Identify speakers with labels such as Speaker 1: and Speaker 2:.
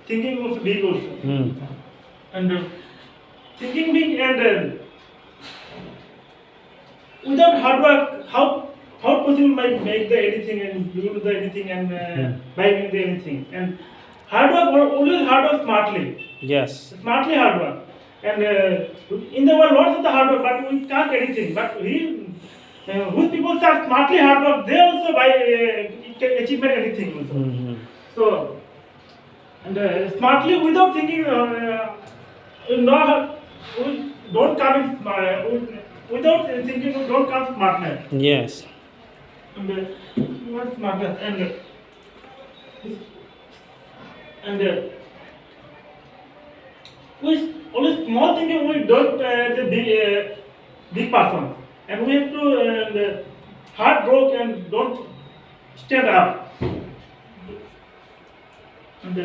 Speaker 1: thinking also big also. And thinking big and without hard work, how possible might make the anything and do the anything and buying the anything and hard work always hard work smartly.
Speaker 2: Yes.
Speaker 1: Smartly hard work. And in the world, lots of the hard work, but we can't anything. But whose people are smartly hard work, they also buy can achievement anything also. So and smartly without thinking, no, we don't come in, without thinking, we don't come smartness.
Speaker 2: Yes.
Speaker 1: And what smartness and we only small thinking we don't the big person and we have to hard broke and don't stand up and